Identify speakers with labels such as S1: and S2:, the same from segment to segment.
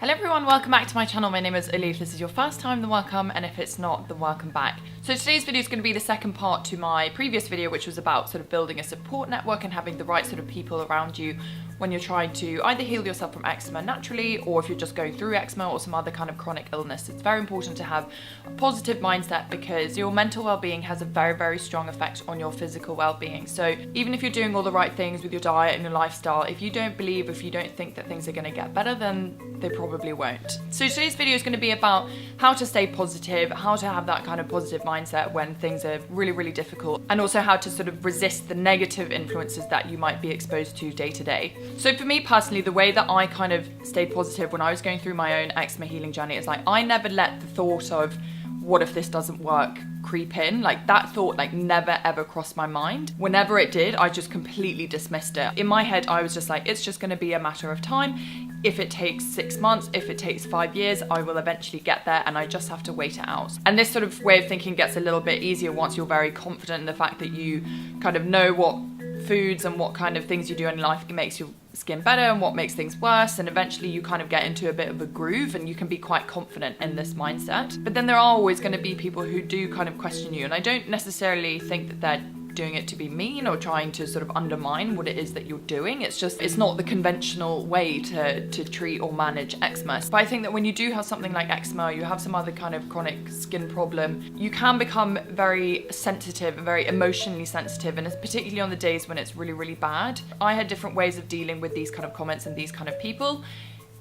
S1: Hello everyone, welcome back to my channel. My name is Uli. If this is your first time, then welcome, and if it's not, then welcome back. So today's video is going to be the second part to my previous video, which was about sort of building a support network and having the right sort of people around you when you're trying to either heal yourself from eczema naturally, or if you're just going through eczema or some other kind of chronic illness. It's very important to have a positive mindset because your mental well-being has a very, very strong effect on your physical well-being. So even if you're doing all the right things with your diet and your lifestyle, if you don't believe, if you don't think that things are going to get better, then they probably won't. So today's video is going to be about how to stay positive, how to have that kind of positive mindset when things are really, really difficult, and also how to sort of resist the negative influences that you might be exposed to day to day. So for me personally, the way that I kind of stayed positive when I was going through my own eczema healing journey is like, I never let the thought of, what if this doesn't work, creep in. Like that thought never ever crossed my mind. Whenever it did, I just completely dismissed it. In my head, I was just like, it's just going to be a matter of time. If it takes 6 months, if it takes 5 years, I will eventually get there and I just have to wait it out. And this sort of way of thinking gets a little bit easier once you're very confident in the fact that you kind of know what foods and what kind of things you do in life makes your skin better and what makes things worse, and eventually you kind of get into a bit of a groove and you can be quite confident in this mindset. But then there are always going to be people who do kind of question you, and I don't necessarily think that they're doing it to be mean or trying to sort of undermine what it is that you're doing. It's just, it's not the conventional way to treat or manage eczema. But I think that when you do have something like eczema, you have some other kind of chronic skin problem, you can become very sensitive and very emotionally sensitive, and it's particularly on the days when it's really, really bad. I had different ways of dealing with these kind of comments and these kind of people.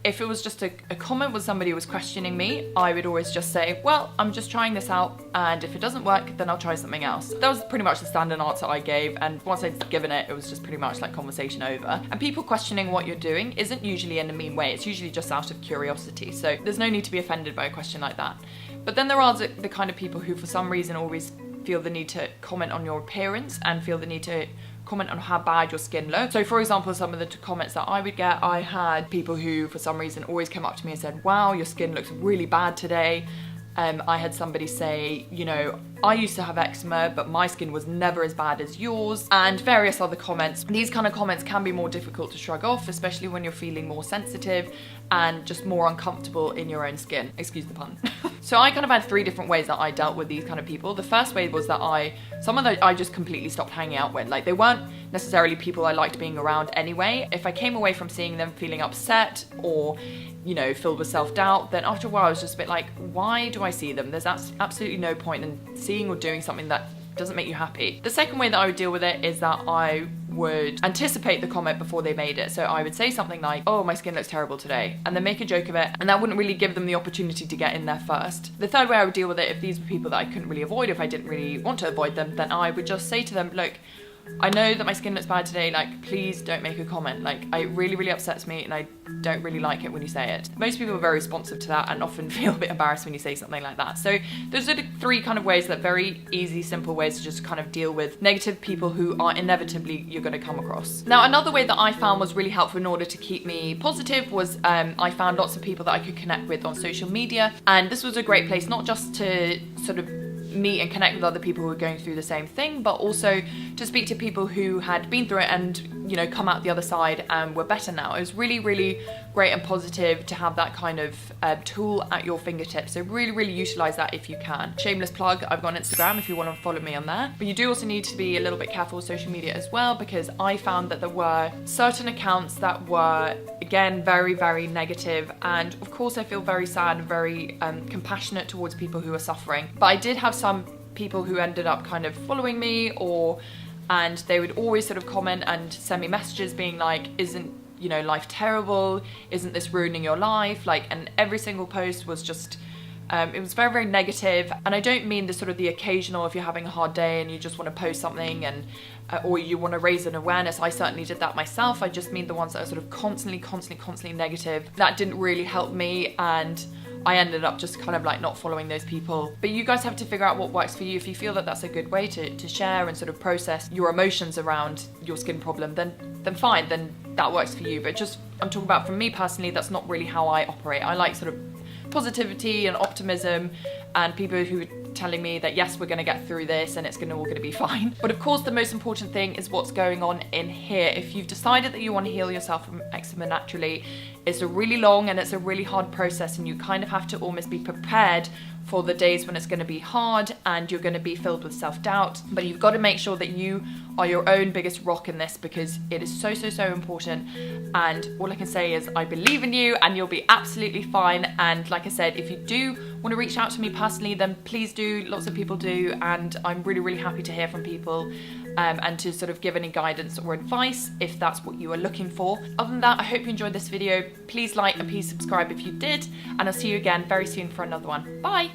S1: If it was just a comment where somebody was questioning me, I would always just say, well, I'm just trying this out, and if it doesn't work, then I'll try something else. That was pretty much the standard answer I gave, and once I'd given it, it was just pretty much like conversation over. And people questioning what you're doing isn't usually in a mean way, it's usually just out of curiosity, so there's no need to be offended by a question like that. But then there are the kind of people who for some reason always feel the need to comment on your appearance and feel the need to comment on how bad your skin looks. So for example, some of the comments that I would get, I had people who for some reason always came up to me and said, wow, your skin looks really bad today. I had somebody say, you know, I used to have eczema, but my skin was never as bad as yours, and various other comments. These kind of comments can be more difficult to shrug off, especially when you're feeling more sensitive and just more uncomfortable in your own skin. Excuse the pun. So I kind of had 3 different ways that I dealt with these kind of people. The first way was that some of those I just completely stopped hanging out with. Like, they weren't necessarily people I liked being around anyway. If I came away from seeing them feeling upset or, you know, filled with self-doubt, then after a while I was just a bit like, why do I see them? There's absolutely no point in seeing or doing something that doesn't make you happy. The second way that I would deal with it is that I would anticipate the comment before they made it. So I would say something like, oh, my skin looks terrible today, and then make a joke of it, and that wouldn't really give them the opportunity to get in there first. The third way I would deal with it, if these were people that I couldn't really avoid, if I didn't really want to avoid them, then I would just say to them, look, I know that my skin looks bad today, like, please don't make a comment. Like, it really, really upsets me and I don't really like it when you say it. Most people are very responsive to that and often feel a bit embarrassed when you say something like that. So those are the 3 kind of ways, that very easy, simple ways to just kind of deal with negative people who are inevitably you're going to come across. Now, another way that I found was really helpful in order to keep me positive was I found lots of people that I could connect with on social media, and this was a great place not just to sort of meet and connect with other people who are going through the same thing, but also to speak to people who had been through it and, you know, come out the other side and were better now. It was really, really great and positive to have that kind of tool at your fingertips. So really, really utilize that if you can. Shameless plug, I've got an Instagram if you want to follow me on there. But you do also need to be a little bit careful with social media as well, because I found that there were certain accounts that were, again, very, very negative. And of course I feel very sad and very compassionate towards people who are suffering. But I did have some people who ended up kind of following me, and they would always sort of comment and send me messages being like, isn't, you know, life terrible? Isn't this ruining your life? Like, and every single post was just, it was very, very negative. And I don't mean the sort of the occasional, if you're having a hard day and you just want to post something and or you want to raise an awareness. I certainly did that myself. I just mean the ones that are sort of constantly negative. That didn't really help me, and I ended up just kind of like not following those people. But you guys have to figure out what works for you. If you feel that that's a good way to share and sort of process your emotions around your skin problem, then fine, then that works for you. But just, I'm talking about, for me personally, that's not really how I operate. I like sort of positivity and optimism, and people who telling me that yes, we're going to get through this and it's all going to be fine. But of course, the most important thing is what's going on in here. If you've decided that you want to heal yourself from eczema naturally, it's a really long and it's a really hard process, and you kind of have to almost be prepared for the days when it's going to be hard and you're going to be filled with self-doubt. But you've got to make sure that you are your own biggest rock in this, because it is so important. And all I can say is I believe in you and you'll be absolutely fine. And like I said, if you do want to reach out to me personally, then please do. Lots of people do, and I'm really happy to hear from people and to sort of give any guidance or advice if that's what you are looking for. Other than that, I hope you enjoyed this video. Please like and please subscribe if you did, and I'll see you again very soon for another one. Bye!